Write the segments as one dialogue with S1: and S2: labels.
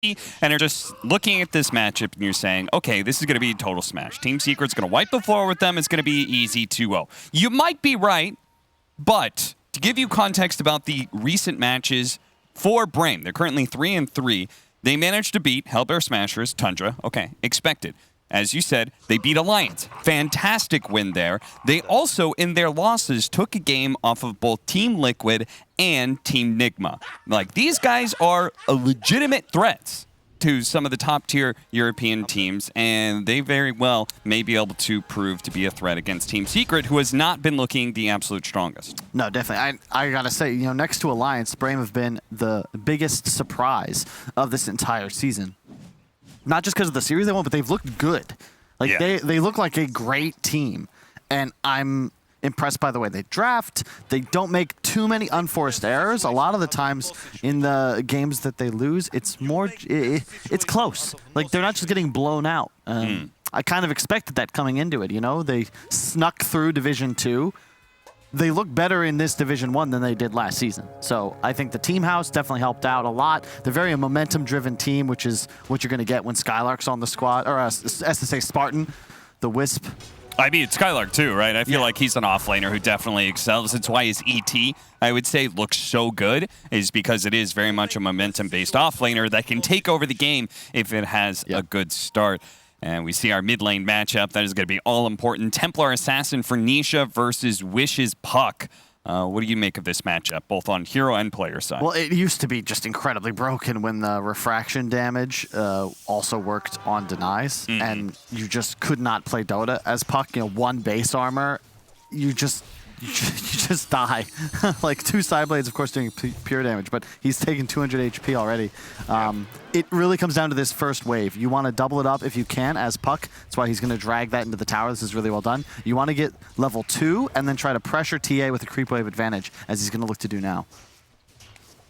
S1: and are just looking at this matchup and you're saying, okay, this is going to be a total smash. Team Secret's going to wipe the floor with them. It's going to be easy 2-0. You might be right, but to give you context about the recent matches for Brame, they're currently 3-3. They managed to beat Hellbear Smashers, Tundra. Okay, expected. As you said, they beat Alliance. Fantastic win there. They also, in their losses, took a game off of both Team Liquid and Team Nigma. Like, these guys are legitimate threats to some of the top-tier European teams, and they very well may be able to prove to be a threat against Team Secret, who has not been looking the absolute strongest.
S2: No, definitely. I gotta say, you know, next to Alliance, Brame have been the biggest surprise of this entire season. Not just because of the series they won, but they've looked good. Like, they look like a great team. And I'm impressed by the way they draft. They don't make too many unforced errors. A lot of the times in the games that they lose, it's more, it's close. Like, they're not just getting blown out. I kind of expected that coming into it, you know? They snuck through Division 2. They look better in this Division 1 than they did last season. So I think the team house definitely helped out a lot. They're very a momentum-driven team, which is what you're going to get when Skylark's on the squad, or SSA Spartan, the Wisp.
S1: I mean, Skylark too, right? I feel like he's an offlaner who definitely excels. It's why his ET, I would say, looks so good, is because it is very much a momentum-based offlaner that can take over the game if it has a good start. And we see our mid lane matchup. That is going to be all important. Templar Assassin for Nisha versus Wish's Puck. What do you make of this matchup, both on hero and player side?
S2: Well, it used to be just incredibly broken when the refraction damage also worked on denies, and you just could not play Dota as Puck. You know, one base armor, you just die. Like, 2 side blades, of course, doing pure damage, but he's taking 200 HP already. It really comes down to this first wave. You want to double it up if you can as Puck. That's why he's going to drag that into the tower. This is really well done. You want to get level 2 and then try to pressure TA with a creep wave advantage, as he's going to look to do now.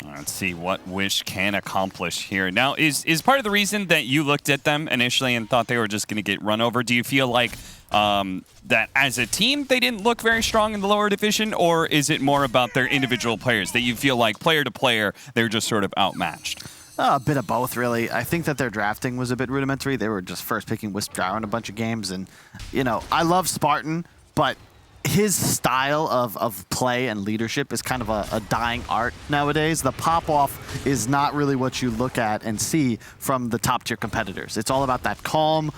S1: Let's see what Wish can accomplish here. Now, is part of the reason that you looked at them initially and thought they were just going to get run over, do you feel like that as a team they didn't look very strong in the lower division, or is it more about their individual players, that you feel like player to player they're just sort of outmatched?
S2: A bit of both, really. I think that their drafting was a bit rudimentary. They were just first picking Wisp Gyro in a bunch of games, and, you know, I love Spartan, but his style of play and leadership is kind of a dying art nowadays. The pop-off is not really what you look at and see from the top-tier competitors. It's all about that calm,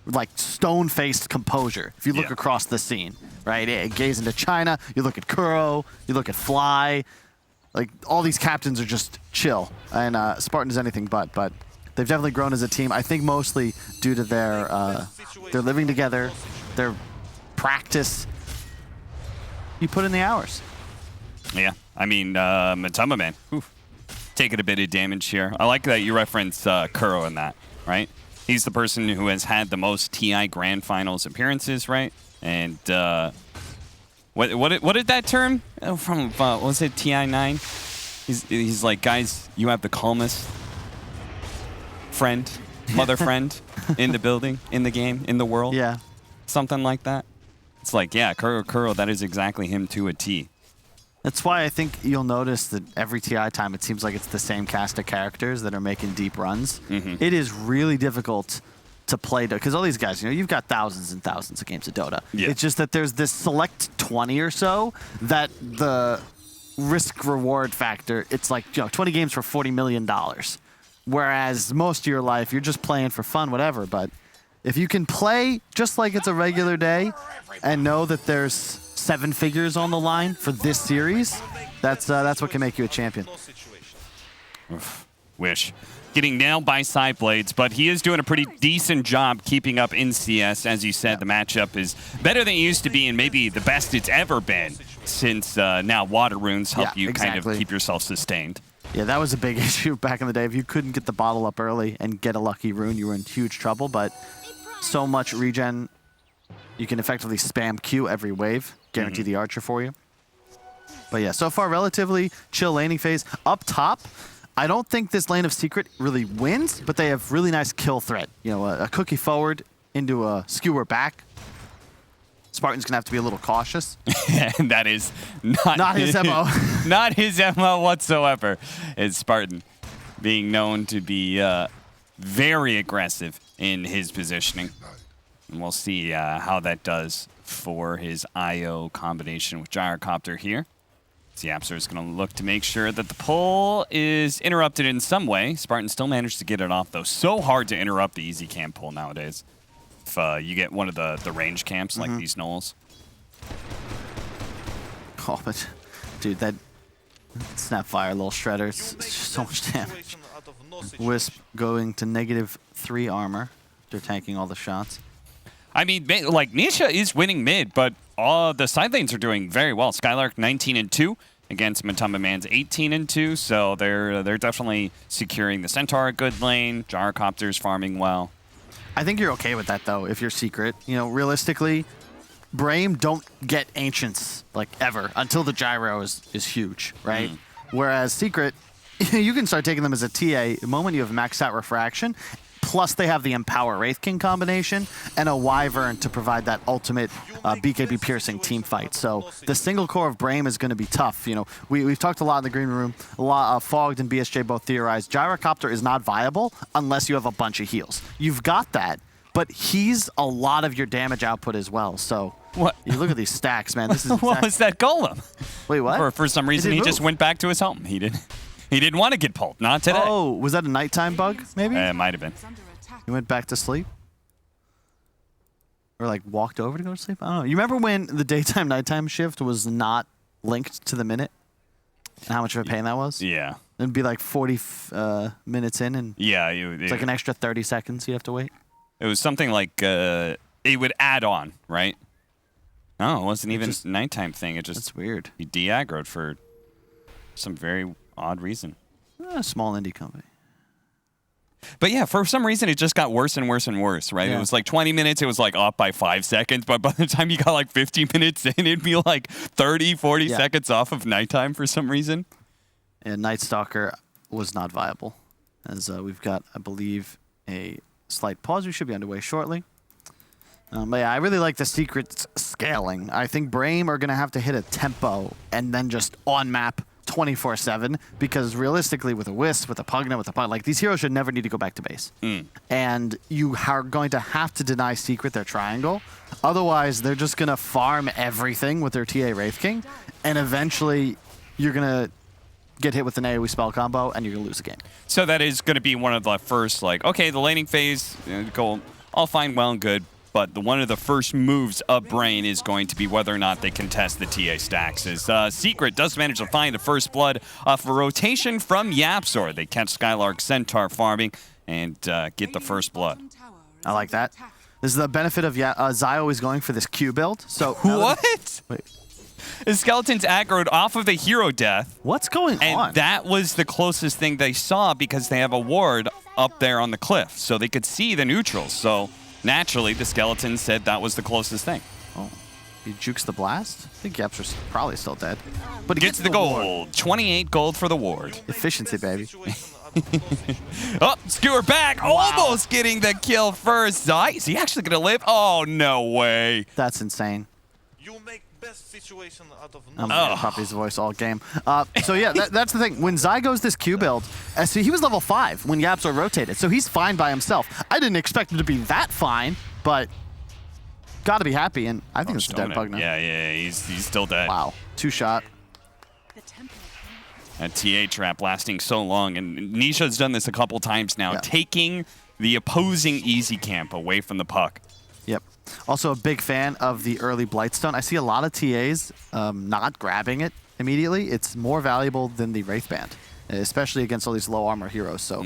S2: like, stone-faced composure, if you look across the scene, right? Gaze into China, you look at Kuro, you look at Fly. Like, all these captains are just chill, and Spartan is anything but they've definitely grown as a team. I think mostly due to their living together, their practice. You put in the hours.
S1: Yeah, I mean, Matuma, man, taking a bit of damage here. I like that you reference Kuro in that, right? He's the person who has had the most TI Grand Finals appearances, right? And what did that term from? What was it, TI9? He's like, guys, you have the calmest friend, mother friend in the building, in the game, in the world.
S2: Yeah,
S1: something like that. It's like, yeah, Kuro, that is exactly him to a T.
S2: That's why I think you'll notice that every TI time it seems like it's the same cast of characters that are making deep runs. It is really difficult to play Dota, because all these guys, you know, you've got thousands and thousands of games of Dota. It's just that there's this select 20 or so that the risk-reward factor, it's like, you know, 20 games for $40 million. Whereas most of your life, you're just playing for fun, whatever, but if you can play just like it's a regular day and know that there's 7 figures on the line for this series, that's what can make you a champion.
S1: Wish. Getting nailed by side blades, but he is doing a pretty decent job keeping up in CS. As you said, the matchup is better than it used to be, and maybe the best it's ever been since now Water Runes help you kind of keep yourself sustained.
S2: Yeah, that was a big issue back in the day. If you couldn't get the bottle up early and get a lucky rune, you were in huge trouble, but so much regen, you can effectively spam Q every wave, guarantee the archer for you. But yeah, so far relatively chill laning phase. Up top, I don't think this lane of Secret really wins, but they have really nice kill threat. You know, a cookie forward into a skewer back. Spartan's gonna have to be a little cautious.
S1: And that is not
S2: his MO.
S1: Not his MO whatsoever. It's Spartan. being known to be very aggressive in his positioning. And we'll see how that does for his IO combination with Gyrocopter here. Yapster is going to look to make sure that the pull is interrupted in some way. Spartan still managed to get it off, though. So hard to interrupt the easy camp pull nowadays. If you get one of the range camps like these Knolls.
S2: Oh, but dude, that Snapfire little shredder, it's just so much damage. Wisp going to -3 armor. They're tanking all the shots.
S1: I mean, like, Nisha is winning mid, but all the side lanes are doing very well. Skylark 19-2 against Matumba Man's 18-2, so they're definitely securing the Centaur a good lane. Gyrocopter's farming well.
S2: I think you're okay with that, though, if you're Secret. You know, realistically, Brame don't get Ancients, like, ever, until the Gyro is huge, right? Whereas Secret, you can start taking them as a TA the moment you have maxed out Refraction, plus they have the Empower Wraith King combination and a Wyvern to provide that ultimate BKB piercing team fight. So the single core of Brame is going to be tough. You know, we've talked a lot in the green room. A lot Fogged and BSJ both theorized Gyrocopter is not viable unless you have a bunch of heals. You've got that, but he's a lot of your damage output as well. So
S1: what?
S2: You look at these stacks, man. This is
S1: what was that golem?
S2: Wait, what?
S1: For some reason, he just went back to his home. He didn't want to get pulled. Not today.
S2: Oh, was that a nighttime bug, maybe?
S1: It might have been.
S2: He went back to sleep? Or like walked over to go to sleep? I don't know. You remember when the daytime-nighttime shift was not linked to the minute? And how much of a pain that was?
S1: Yeah.
S2: It'd be like 40 minutes in, and it's like an extra 30 seconds you have to wait.
S1: It was something like it would add on, right? No, it wasn't even a nighttime thing. It just
S2: That's weird.
S1: He de-aggroed for some very odd reason.
S2: A small indie company.
S1: But yeah, for some reason, it just got worse and worse and worse, right?
S2: Yeah.
S1: It was like 20 minutes, it was like off by 5 seconds, but by the time you got like 50 minutes in, it'd be like 30, 40 seconds off of nighttime for some reason.
S2: And Night Stalker was not viable, as we've got, I believe, a slight pause. We should be underway shortly. But yeah, I really like the Secret scaling. I think Brame are going to have to hit a tempo and then just on-map 24/7, because realistically with a Wisp, with a Pugna, with a Pug, like these heroes should never need to go back to base. And you are going to have to deny Secret their triangle. Otherwise, they're just going to farm everything with their TA Wraith King, and eventually you're going to get hit with an AoE spell combo and you're going to lose the game.
S1: So that is going to be one of the first, like, okay, the laning phase, go all fine, well and good, but one of the first moves of Brame is going to be whether or not they contest the TA stacks. As Secret does manage to find the first blood off a rotation from Yapzor. They catch Skylark Centaur farming and get the first blood.
S2: I like that. This is the benefit of Zai always going for this Q build. So
S1: what?
S2: Wait.
S1: His skeleton's aggroed off of the hero death.
S2: What's going on?
S1: And that was the closest thing they saw because they have a ward up there on the cliff. So they could see the neutrals. So naturally, the skeleton said that was the closest thing.
S2: Oh, he jukes the blast? I think Yapster's probably still dead. But he
S1: gets the gold. 28 gold for the ward.
S2: Efficiency, baby.
S1: Oh, skewer back. Wow. Almost getting the kill first. Zai, is he actually going to live? Oh, no way.
S2: That's insane.
S3: You make best situation out of
S2: I'm gonna copy his voice all game. So yeah, that's the thing. When Zai goes this Q build, see, he was level 5 when Yapzor rotated, so he's fine by himself. I didn't expect him to be that fine, but gotta be happy, and I think it's a dead bug now.
S1: Yeah, he's still dead.
S2: Wow, 2-shot.
S1: A TA trap lasting so long, and Nisha's done this a couple times now, taking the opposing easy camp away from the puck.
S2: Yep. Also a big fan of the early Blightstone. I see a lot of TAs not grabbing it immediately. It's more valuable than the Wraith Band, especially against all these low armor heroes. So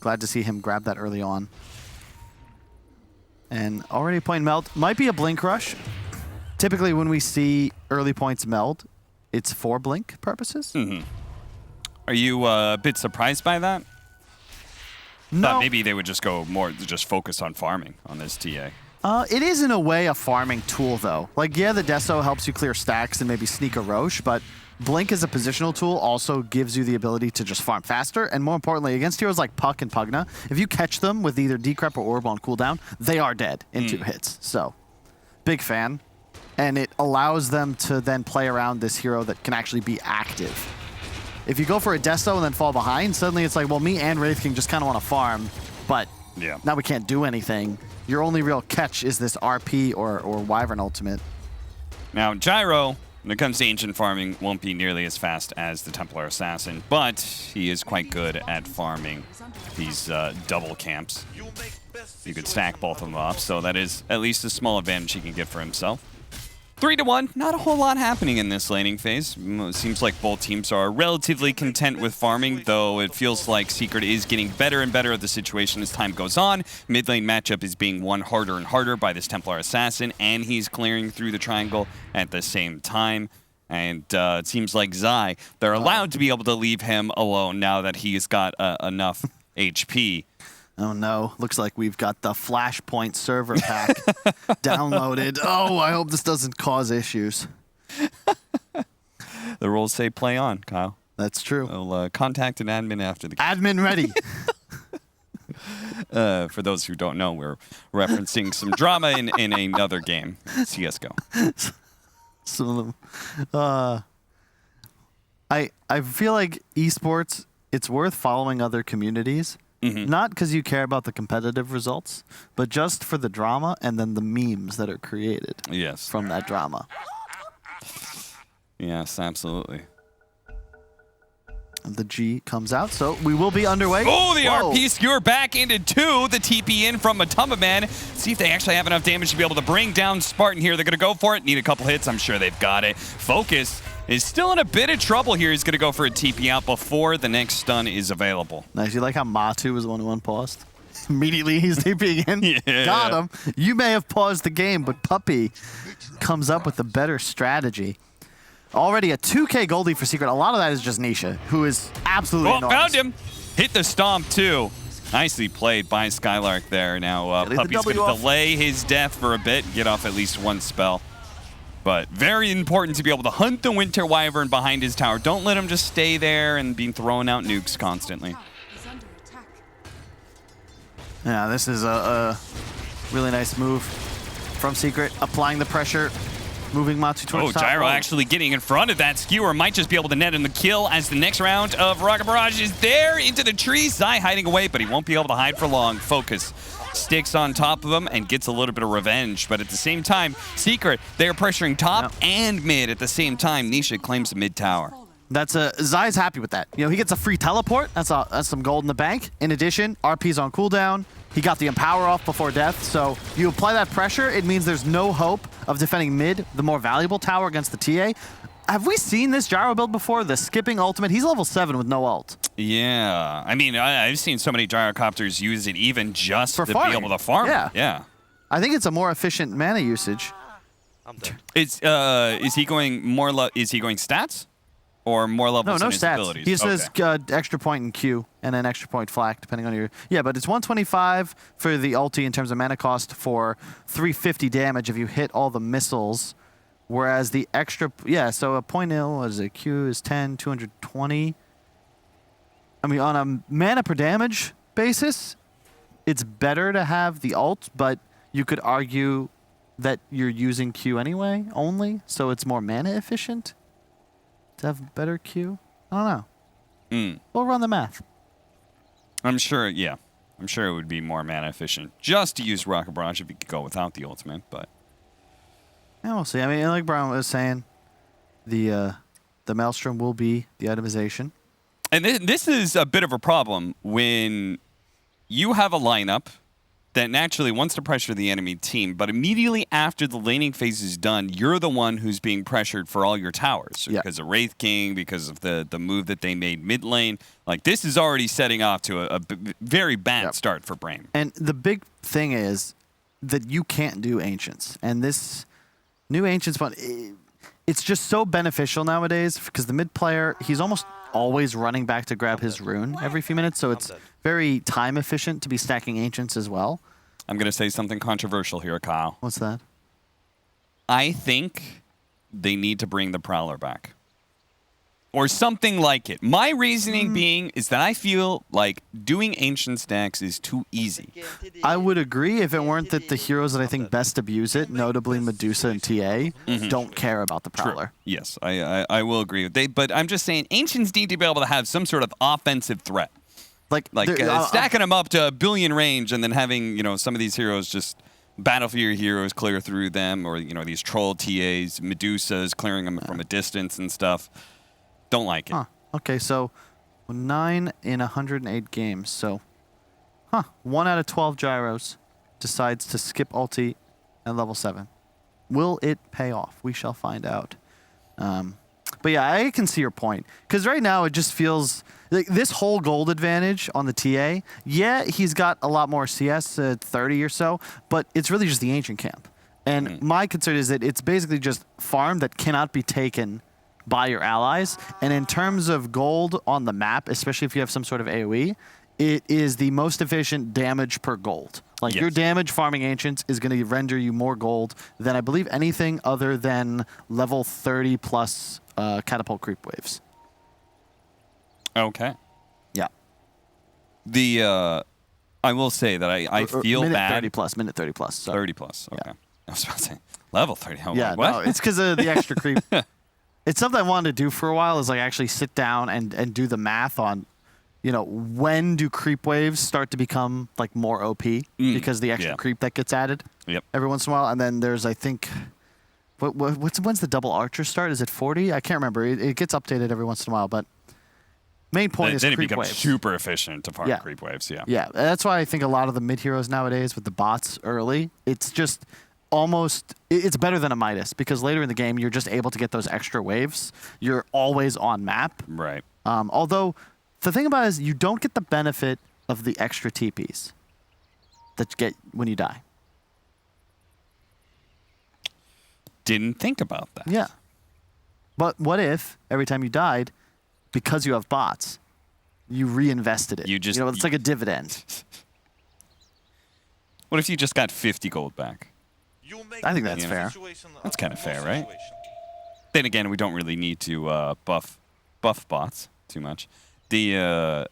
S2: glad to see him grab that early on. And already point meld. Might be a blink rush. Typically when we see early points meld, it's for blink purposes.
S1: Are you a bit surprised by that?
S2: No.
S1: Thought maybe they would just go more, just focus on farming on this TA.
S2: It is in a way a farming tool, though. Like, yeah, the Deso helps you clear stacks and maybe sneak a Roche, but Blink as a positional tool also gives you the ability to just farm faster, and more importantly, against heroes like Puck and Pugna, if you catch them with either Decrep or Orb on cooldown, they are dead in 2 hits. So, big fan. And it allows them to then play around this hero that can actually be active. If you go for a Desto and then fall behind, suddenly it's like, well, me and Wraith King just kind of want to farm, but now we can't do anything. Your only real catch is this RP or Wyvern ultimate.
S1: Now, Gyro, when it comes to ancient farming, won't be nearly as fast as the Templar Assassin, but he is quite good at farming these double camps. You could stack both of them up, so that is at least a small advantage he can get for himself. 3-1, not a whole lot happening in this laning phase. It seems like both teams are relatively content with farming, though it feels like Secret is getting better and better at the situation as time goes on. Mid lane matchup is being won harder and harder by this Templar Assassin, and he's clearing through the triangle at the same time. And it seems like Zai, they're allowed to be able to leave him alone now that he's got enough HP.
S2: Oh no, looks like we've got the Flashpoint server pack downloaded. Oh, I hope this doesn't cause issues.
S1: The rules say play on, Kyle.
S2: That's true.
S1: I'll contact an admin after the game.
S2: Admin ready.
S1: For those who don't know, we're referencing some drama in another game, CSGO.
S2: Some of them. I feel like esports, it's worth following other communities. Not because you care about the competitive results, but just for the drama and then the memes that are created from that drama.
S1: Yes, absolutely.
S2: The G comes out, so we will be underway.
S1: Oh, the RP skewer back into 2. The TP in from Matumba Man. See if they actually have enough damage to be able to bring down Spartan here. They're going to go for it. Need a couple hits. I'm sure they've got it. Focus is still in a bit of trouble here. He's going to go for a TP out before the next stun is available.
S2: Nice. You like how Matu was the one who unpaused? Immediately he's TPing in.
S1: Yeah.
S2: Got him. You may have paused the game, but Puppy comes up with a better strategy. Already a 2K Goldie for Secret. A lot of that is just Nisha, who is absolutely enormous.
S1: Found him. Hit the stomp, too. Nicely played by Skylark there. Now, Puppy's going to delay his death for a bit, get off at least one spell. But very important to be able to hunt the Winter Wyvern behind his tower. Don't let him just stay there and be throwing out nukes constantly.
S2: Yeah, this is a really nice move from Secret, applying the pressure. Moving Matsu towards top.
S1: Gyro actually getting in front of that skewer. Might just be able to net him the kill as the next round of Rocket Barrage is there into the trees. Zai hiding away, but he won't be able to hide for long. Focus sticks on top of him and gets a little bit of revenge. But at the same time, Secret, they're pressuring top and mid at the same time. Nisha claims the mid tower.
S2: That's Zai's happy with that. You know, he gets a free teleport. That's some gold in the bank. In addition, RP's on cooldown. He got the Empower off before death, so you apply that pressure, it means there's no hope of defending mid, the more valuable tower against the TA. Have we seen this Gyro build before? The skipping ultimate? He's level 7 with no ult.
S1: Yeah. I mean, I've seen so many Gyrocopters use it even just to be able to farm.
S2: Yeah. I think it's a more efficient mana usage.
S3: I'm dead.
S1: Is he going is he going stats? Or more levels
S2: no
S1: in his
S2: stats.
S1: abilities?
S2: He says extra point in Q and then extra point flak, depending on your... Yeah, but it's 125 for the ulti in terms of mana cost for 350 damage if you hit all the missiles. Whereas the extra... Yeah, so a point nil, what is it? Q is 10, 220. I mean, on a mana per damage basis, it's better to have the ult, but you could argue that you're using Q anyway, only, so it's more mana efficient to have better Q? I don't know. We'll run the math.
S1: I'm sure, yeah. I'm sure it would be more mana efficient just to use Rocket Barrage if you could go without the ultimate, but...
S2: Yeah, we'll see. I mean, like Brian was saying, the Maelstrom will be the itemization.
S1: And this is a bit of a problem when you have a lineup that naturally wants to pressure the enemy team, but immediately after the laning phase is done, you're the one who's being pressured for all your towers because of Wraith King, because of the move that they made mid lane. Like, this is already setting off to a very bad start for Brame.
S2: And the big thing is that you can't do Ancients. And this new Ancients one, it's just so beneficial nowadays because the mid player, he's almost always running back to grab his rune every few minutes, so it's very time efficient to be stacking Ancients as well.
S1: I'm going to say something controversial here, Kyle.
S2: What's that?
S1: I think they need to bring the Prowler back. or something like it. My reasoning being is that I feel like doing ancient stacks is too easy.
S2: I would agree if it weren't that the heroes that I think best abuse it, notably Medusa and TA, don't care about the Prowler.
S1: Yes, I will agree. But I'm just saying ancients need to be able to have some sort of offensive threat. Like stacking them up to a billion range and then having, some of these heroes just battle for your heroes, clear through them, or, these troll TAs, Medusas, clearing them from a distance and stuff. Don't like it.
S2: Huh. Okay, so 9 in 108 games. So, 1 out of 12 gyros decides to skip ulti at level 7. Will it pay off? We shall find out. But yeah, I can see your point. Because right now it just feels like this whole gold advantage on the TA, yeah, he's got a lot more CS, 30 or so, but it's really just the ancient camp. And my concern is that it's basically just farm that cannot be taken by your allies. And in terms of gold on the map, especially if you have some sort of AoE, it is the most efficient damage per gold. Like your damage farming ancients is going to render you more gold than I believe anything other than level 30 plus catapult creep waves.
S1: Okay.
S2: Yeah.
S1: I will say that I feel
S2: minute
S1: bad.
S2: Minute 30 plus. Sorry.
S1: 30 plus. Okay.
S2: Yeah.
S1: I was about to say level 30. Oh,
S2: Yeah,
S1: what?
S2: no, it's because of the extra creep. It's something I wanted to do for a while, is like actually sit down and do the math on, when do creep waves start to become like more OP because the extra creep that gets added every once in a while. And then there's, I think, when's the double archer start? Is it 40? I can't remember. It gets updated every once in a while, but main point is
S1: then
S2: creep
S1: it becomes
S2: waves.
S1: super efficient to farm creep waves. Yeah.
S2: Yeah, that's why I think a lot of the mid heroes nowadays with the bots early, it's just almost, it's better than a Midas because later in the game you're just able to get those extra waves. You're always on map.
S1: Right.
S2: Although the thing about it is you don't get the benefit of the extra TPs that you get when you die.
S1: Didn't think about that.
S2: Yeah. But what if every time you died, because you have bots, you reinvested it? It's like a dividend.
S1: What if you just got 50 gold back?
S2: I think that's fair.
S1: That's kind of fair, right? Then again, we don't really need to buff bots too much. I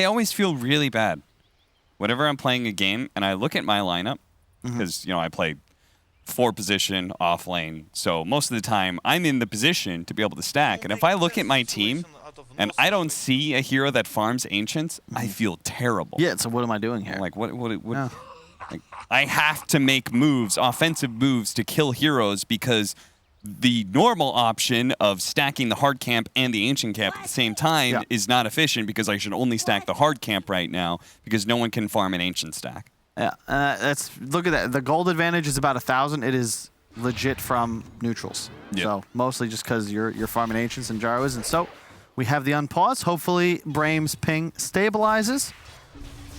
S1: always feel really bad whenever I'm playing a game and I look at my lineup because I play 4 position off lane, so most of the time I'm in the position to be able to stack. And if I look at my team and I don't see a hero that farms ancients, I feel terrible.
S2: Yeah. So what am I doing here?
S1: Like what? Like, I have to make moves, offensive moves, to kill heroes because the normal option of stacking the hard camp and the ancient camp at the same time is not efficient because I should only stack the hard camp right now because no one can farm an ancient stack.
S2: Yeah, look at that. The gold advantage is about 1,000. It is legit from neutrals.
S1: Yep.
S2: So mostly just because you're farming ancients and gyros. And so we have the unpause. Hopefully Brame's ping stabilizes.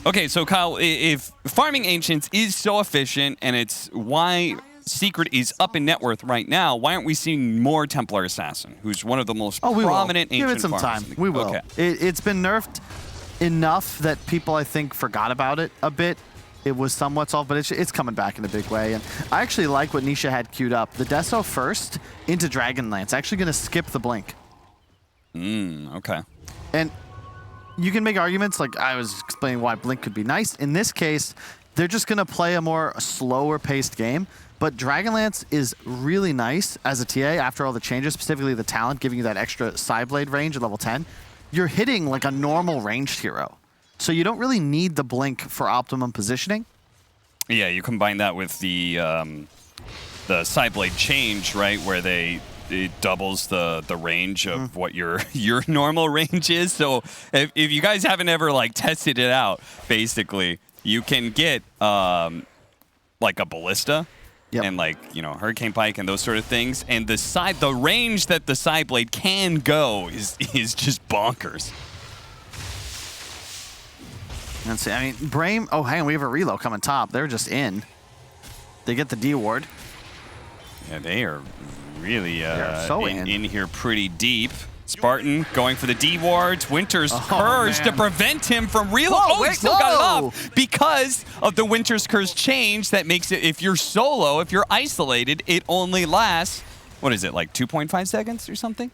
S1: Okay, so Kyle, if farming ancients is so efficient and it's why Secret is up in net worth right now, why aren't we seeing more Templar Assassin, who's one of the most prominent ancient
S2: Give it some
S1: farmers?
S2: time. We will.
S1: Okay.
S2: It's been nerfed enough that people, I think, forgot about it a bit. It was somewhat solved, but it's coming back in a big way. And I actually like what Nisha had queued up. The Deso first into Dragonlance. Actually going to skip the blink.
S1: Okay.
S2: And you can make arguments, like I was explaining why blink could be nice. In this case, they're just going to play a more slower paced game. But Dragonlance is really nice as a TA after all the changes, specifically the talent, giving you that extra side blade range at level 10. You're hitting like a normal ranged hero. So you don't really need the blink for optimum positioning.
S1: Yeah, you combine that with the side blade change, right, where it doubles the range of what your normal range is. So if you guys haven't ever like tested it out, basically you can get like a ballista and like hurricane pike and those sort of things, and the range that the side blade can go is just bonkers.
S2: Let's see. I mean, Brame. Oh, hang on. We have a reload coming top. They're just in. They get the D ward.
S1: Yeah, they are really
S2: so
S1: in here pretty deep. Spartan going for the D wards. Winter's Curse to prevent him from reload.
S2: Whoa,
S1: he still got it off because of the Winter's Curse change that makes it, if you're solo, if you're isolated, it only lasts what is it, like 2.5 seconds or something?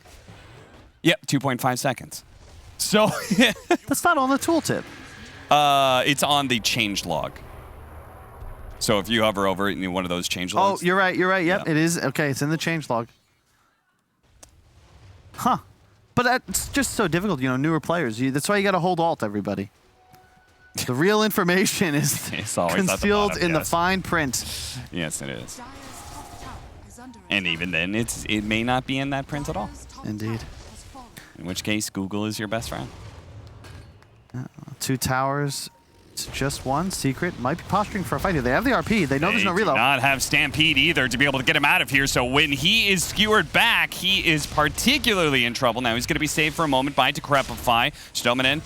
S1: Yep, 2.5 seconds. So
S2: That's not on the tooltip.
S1: it's on the change log. So if you hover over it in one of those change
S2: Oh,
S1: logs.
S2: you're right. You're right. Yep,
S1: Yeah.
S2: it is. Okay, it's in the change log. Huh. But that's just so difficult, newer players. That's why you got to hold alt, everybody. The real information is
S1: It's always at the
S2: concealed
S1: bottom,
S2: in the
S1: yes.
S2: fine print.
S1: Yes, it is. And even then, it may not be in that print at all.
S2: Indeed.
S1: In which case, Google is your best friend.
S2: 2 towers. It's just one. Secret might be posturing for a fight here. They have the RP. They know there's no
S1: They do
S2: reload.
S1: not have Stampede either to be able to get him out of here. So when he is skewered back, he is particularly in trouble. Now he's going to be saved for a moment by Decrepify. Stominen.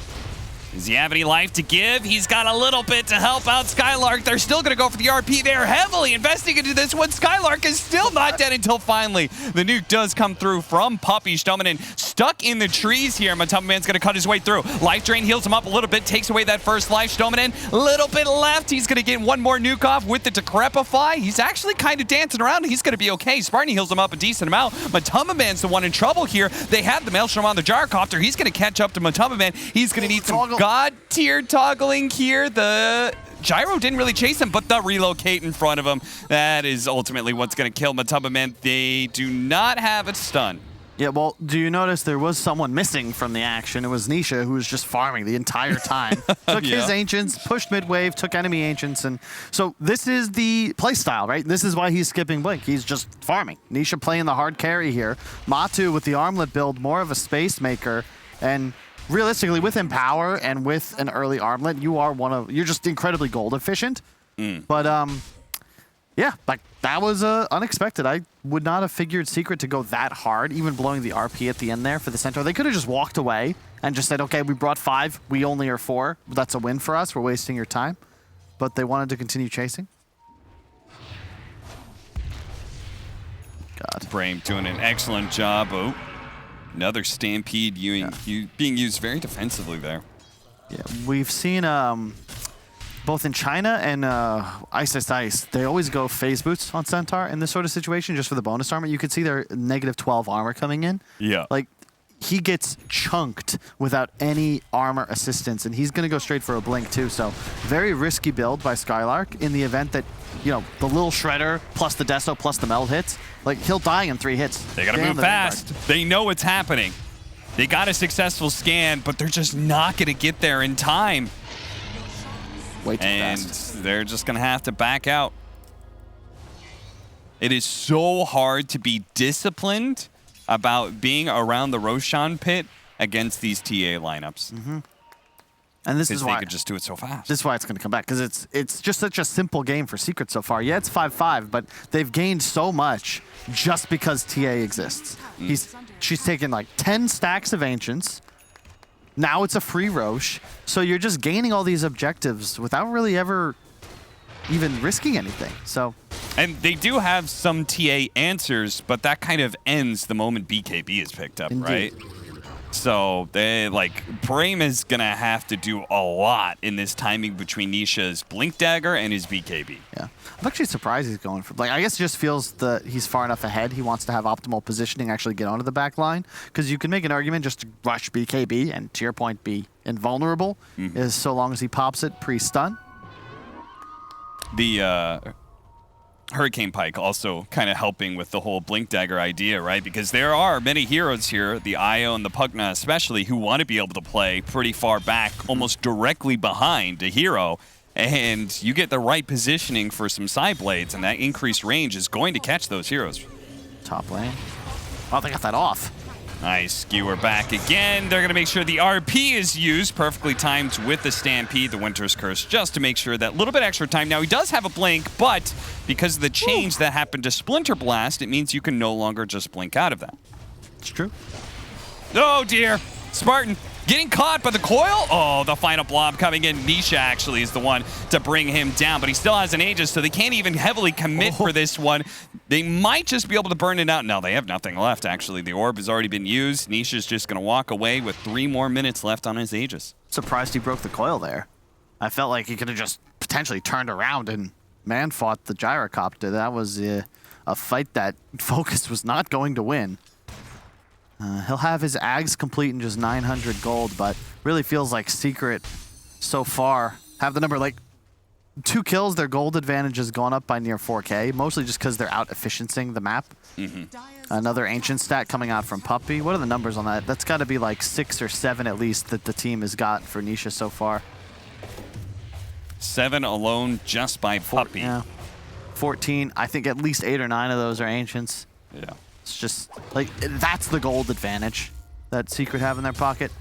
S1: Does he have any life to give? He's got a little bit to help out Skylark. They're still going to go for the RP. They're heavily investing into this one. Skylark is still not dead until finally the nuke does come through from Puppy. Stominen stuck in the trees here. Matumbaman's going to cut his way through. Life Drain heals him up a little bit, takes away that first life. Stominen, a little bit left. He's going to get one more nuke off with the Decrepify. He's actually kind of dancing around. He's going to be okay. Spartan heals him up a decent amount. Matumbaman's the one in trouble here. They have the Maelstrom on the Gyrocopter. He's going to catch up to Matumbaman. He's going to need some God tier toggling here. The Gyro didn't really chase him, but the relocate in front of him, that is ultimately what's going to kill Matumbaman. They do not have a stun.
S2: Yeah, well, do you notice there was someone missing from the action? It was Nisha, who was just farming the entire time. Took his Ancients, pushed mid-wave, took enemy Ancients, and so this is the playstyle, right? This is why he's skipping Blink. He's just farming. Nisha playing the hard carry here. Matu with the armlet build, more of a space maker, and realistically, with Empower and with an early armlet, you're just incredibly gold efficient. But yeah, like that was unexpected. I would not have figured Secret to go that hard, even blowing the RP at the end there for the Centaur. They could have just walked away and just said, okay, we brought 5, we only are 4. That's a win for us. We're wasting your time. But they wanted to continue chasing. God.
S1: Brame doing an excellent job. Oh, another Stampede being used very defensively there.
S2: Yeah, we've seen both in China and Ice, they always go phase boots on Centaur in this sort of situation just for the bonus armor. You can see their -12 armor coming in.
S1: Yeah.
S2: Like, he gets chunked without any armor assistance, and he's going to go straight for a blink too. So very risky build by Skylark in the event that, the little Shredder plus the Deso plus the meld hits. Like, he'll die in 3 hits.
S1: They got to move fast. They know what's happening. They got a successful scan, but they're just not going to get there in time.
S2: Way too
S1: And
S2: fast.
S1: they're just going to have to back out. It is so hard to be disciplined about being around the Roshan pit against these TA lineups.
S2: And this
S1: Because
S2: is
S1: they
S2: why
S1: could just do it so fast.
S2: this is why it's going to come back, because it's just such a simple game for Secret so far. Yeah, it's 5-5, but they've gained so much just because TA exists. She's taken like 10 stacks of Ancients. Now it's a free Roche. So you're just gaining all these objectives without really ever even risking anything. So
S1: And they do have some TA answers, but that kind of ends the moment BKB is picked up,
S2: Indeed.
S1: right? So they Brame is gonna have to do a lot in this timing between Nisha's Blink Dagger and his BKB.
S2: yeah, I'm actually surprised he's going for, I guess it just feels that he's far enough ahead. He wants to have optimal positioning, actually get onto the back line, because you can make an argument just to rush BKB and, to your point, be invulnerable, is so long as he pops it pre-stun.
S1: The Hurricane Pike also kind of helping with the whole Blink Dagger idea, right? Because there are many heroes here, the Io and the Pugna especially, who want to be able to play pretty far back, almost directly behind a hero. And you get the right positioning for some side blades, and that increased range is going to catch those heroes.
S2: Top lane. Oh, they got that off.
S1: Nice. Skewer back again. They're going to make sure the RP is used, perfectly timed with the Stampede, the Winter's Curse, just to make sure that little bit extra time. Now, he does have a blink, but because of the change that happened to Splinter Blast, it means you can no longer just blink out of that.
S2: It's true.
S1: Oh, dear. Spartan getting caught by the coil. Oh, the final blob coming in. Nisha actually is the one to bring him down, but he still has an Aegis, so they can't even heavily commit for this one. They might just be able to burn it out. No, they have nothing left, actually. The orb has already been used. Nisha's just going to walk away with 3 more minutes left on his Aegis.
S2: Surprised he broke the coil there. I felt like he could have just potentially turned around and man-fought the Gyrocopter. That was a fight that Focus was not going to win. He'll have his Ags complete in just 900 gold, but really feels like Secret so far have the number, like, 2 kills, their gold advantage has gone up by near 4K, mostly just because they're out efficiencying the map. Another ancient stat coming out from Puppy. What are the numbers on that? That's got to be like 6 or 7 at least that the team has got for Nisha so far.
S1: 7 alone just by Puppy.
S2: Yeah. 14. I think at least 8 or 9 of those are ancients.
S1: Yeah.
S2: It's just like that's the gold advantage that Secret have in their pocket.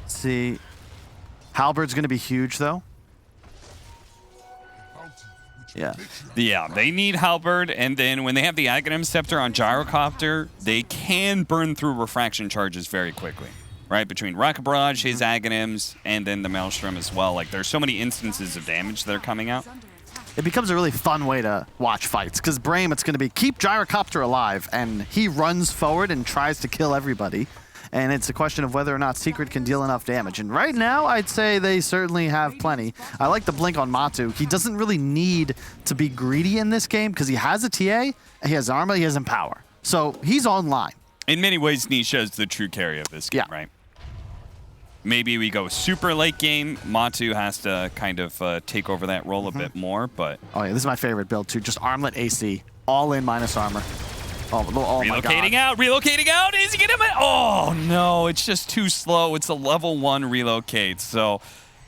S2: Let's see, Halberd's going to be huge though.
S1: Yeah, they need Halberd, and then when they have the Aghanim Scepter on Gyrocopter, they can burn through refraction charges very quickly, right? Between Rocket Barrage, his Aghanims, and then the Maelstrom as well. Like, there's so many instances of damage that are coming out.
S2: It becomes a really fun way to watch fights, because Brame, it's going to be keep Gyrocopter alive, and he runs forward and tries to kill everybody. And it's a question of whether or not Secret can deal enough damage. And right now, I'd say they certainly have plenty. I like the blink on Matu. He doesn't really need to be greedy in this game because he has a TA, he has Arma, he has Empower. So he's online.
S1: In many ways, Nisha is the true carry of this game, right? Maybe we go super late game. Matu has to kind of take over that role a bit more, but...
S2: Oh yeah, this is my favorite build too. Just Armlet AC, all in minus armor. Oh
S1: relocating out, relocating out. Is he gonna? Oh no, it's just too slow. It's a level 1 relocate, so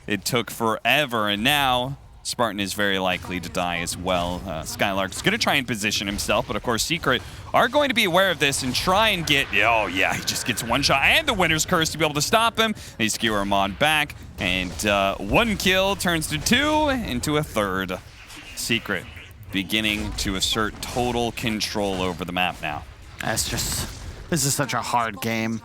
S1: it took forever. And now Spartan is very likely to die as well. Skylark's gonna try and position himself, but of course Secret are going to be aware of this and try and get. Oh yeah, he just gets 1 shot and the Winner's Curse to be able to stop him. They skewer him on back, and 1 kill turns to 2 into a 3rd. Secret beginning to assert total control over the map now.
S2: This is such a hard game.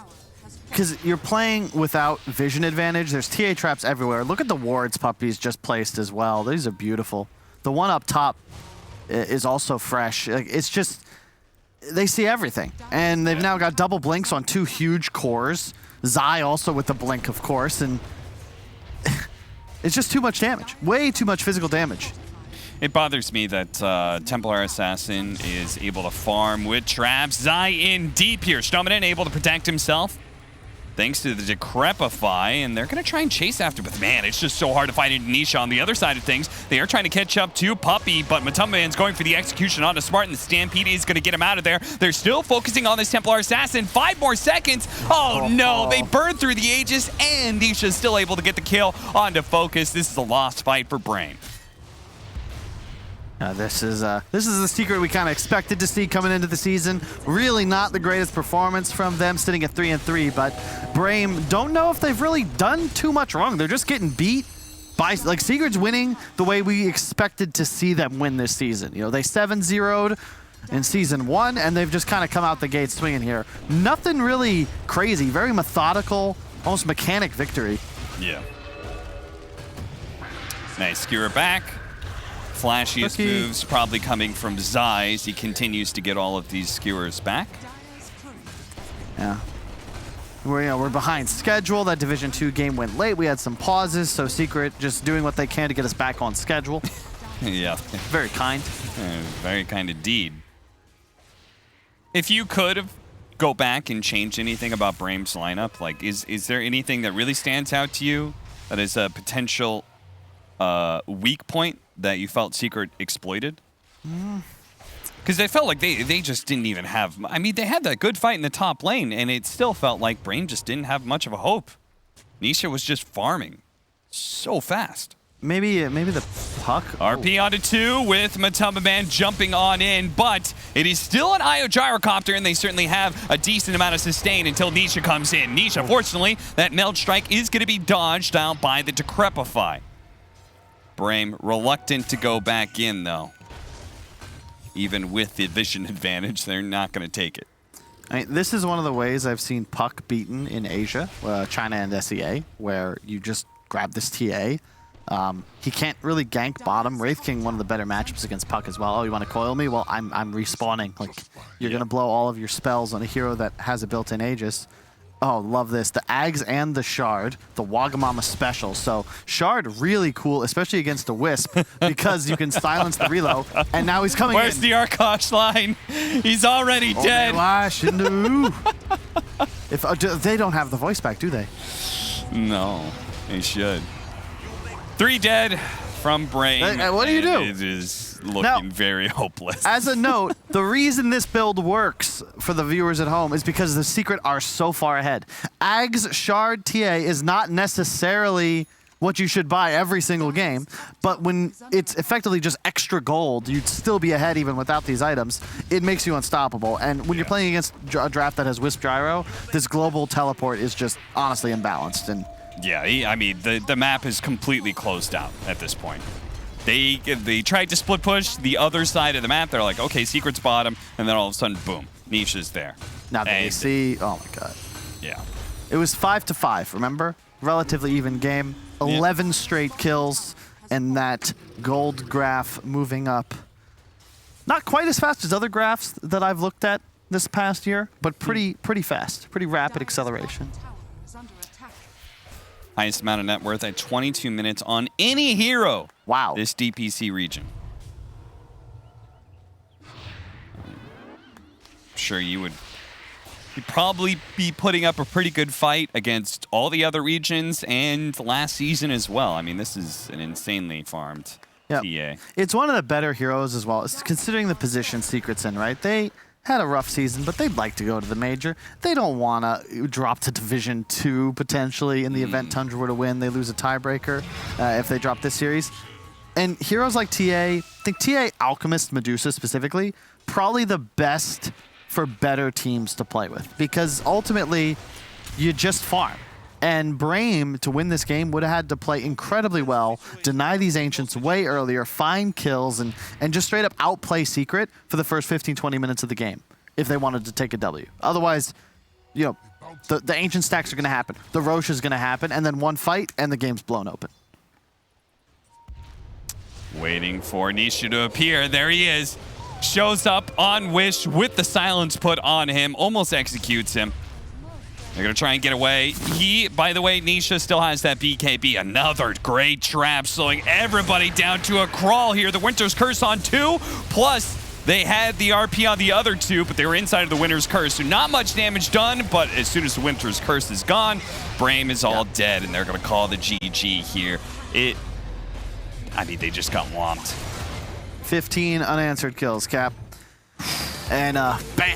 S2: Because you're playing without vision advantage. There's TA traps everywhere. Look at the wards Puppy's just placed as well. These are beautiful. The one up top is also fresh. Like, it's just, they see everything. And they've now got double blinks on 2 huge cores. Zai also with the blink, of course. And it's just too much damage. Way too much physical damage.
S1: It bothers me that Templar Assassin is able to farm with traps. Zai in deep here. Stominen able to protect himself thanks to the Decrepify, and they're going to try and chase after. But man, it's just so hard to find Nisha on the other side of things. They are trying to catch up to Puppy, but Matumbaman's going for the execution onto Smart, and the Stampede is going to get him out of there. They're still focusing on this Templar Assassin. 5 more seconds. Oh no, they burned through the Aegis, and Nisha's still able to get the kill onto Focus. This is a lost fight for Brame.
S2: This is the Secret we kind of expected to see coming into the season. Really not the greatest performance from them, sitting at 3-3, but Brame don't know if they've really done too much wrong. They're just getting beat by, like, Secret's winning the way we expected to see them win this season. You know, they 7-0'd in Season 1, and they've just kind of come out the gate swinging here. Nothing really crazy, very methodical, almost mechanic victory.
S1: Yeah. Nice skewer back. Flashiest moves probably coming from Zai as he continues to get all of these skewers back.
S2: Yeah. We're behind schedule. That Division 2 game went late. We had some pauses, so Secret just doing what they can to get us back on schedule.
S1: Yeah.
S2: Very kind.
S1: Very kind indeed. If you could go back and change anything about Brame's lineup, like is there anything that really stands out to you that is a potential weak point that you felt Secret exploited? Because they felt like they just didn't even have... I mean, they had that good fight in the top lane, and it still felt like Brame just didn't have much of a hope. Nisha was just farming so fast.
S2: Maybe the puck.
S1: RP onto 2 with Matumbaman jumping on in, but it is still an IO Gyrocopter, and they certainly have a decent amount of sustain until Nisha comes in. Nisha, fortunately, that Meld Strike is going to be dodged out by the Decrepify. Brame reluctant to go back in, though. Even with the vision advantage, they're not going to take it.
S2: I mean, this is one of the ways I've seen Puck beaten in Asia, China and SEA, where you just grab this TA. He can't really gank bottom. Wraith King, one of the better matchups against Puck as well. Oh, you want to coil me? Well, I'm respawning. Like, you're going to blow all of your spells on a hero that has a built-in Aegis. Oh, love this. The Ags and the Shard, the Wagamama special. So Shard, really cool, especially against a Wisp, because you can silence the reload, and now he's coming
S1: Where's
S2: in.
S1: the Arkosh line? He's already dead.
S2: If they don't have the voice back, do they?
S1: No, they should. 3 dead from Brame.
S2: What do you do?
S1: It is looking
S2: Now,
S1: very hopeless.
S2: As a note, the reason this build works for the viewers at home is because the Secret are so far ahead. Ags Shard TA is not necessarily what you should buy every single game, but when it's effectively just extra gold, you'd still be ahead even without these items. It makes you unstoppable. And when you're playing against a draft that has Wisp Gyro, this global teleport is just honestly imbalanced. And
S1: yeah, I mean, the map is completely closed out at this point. They tried to split push the other side of the map. They're like, okay, Secret's bottom, and then all of a sudden, boom, Nisha's there.
S2: now they see, oh my god.
S1: Yeah.
S2: It was 5-5, remember? Relatively even game. 11 straight kills, and that gold graph moving up. Not quite as fast as other graphs that I've looked at this past year, but pretty fast. Pretty rapid acceleration.
S1: Highest amount of net worth at 22 minutes on any hero.
S2: Wow.
S1: This DPC region. I'm sure you'd probably be putting up a pretty good fight against all the other regions and last season as well. I mean, this is an insanely farmed TA.
S2: It's one of the better heroes as well, considering the position Secret's in, right? They had a rough season, but they'd like to go to the major. They don't want to drop to Division 2 potentially in the event Tundra were to win. They lose a tiebreaker if they drop this series. And heroes like TA, I think TA, Alchemist, Medusa specifically, probably the best for better teams to play with, because ultimately you just farm. And Brame, to win this game, would have had to play incredibly well, deny these Ancients way earlier, find kills, and just straight up outplay Secret for the first 15-20 minutes of the game if they wanted to take a W. Otherwise, you know, the Ancient stacks are going to happen. The Roche is going to happen, and then one fight, and the game's blown open.
S1: Waiting for Nisha to appear. There he is. Shows up on Wish with the silence put on him. Almost executes him. They're going to try and get away. By the way, Nisha still has that BKB. Another great trap, slowing everybody down to a crawl here. The Winter's Curse on 2. Plus, they had the RP on the other 2, but they were inside of the Winter's Curse. So not much damage done, but as soon as the Winter's Curse is gone, Brame is all dead, and they're going to call the GG here. I mean, they just got whomped.
S2: 15 unanswered kills, Cap. And bam,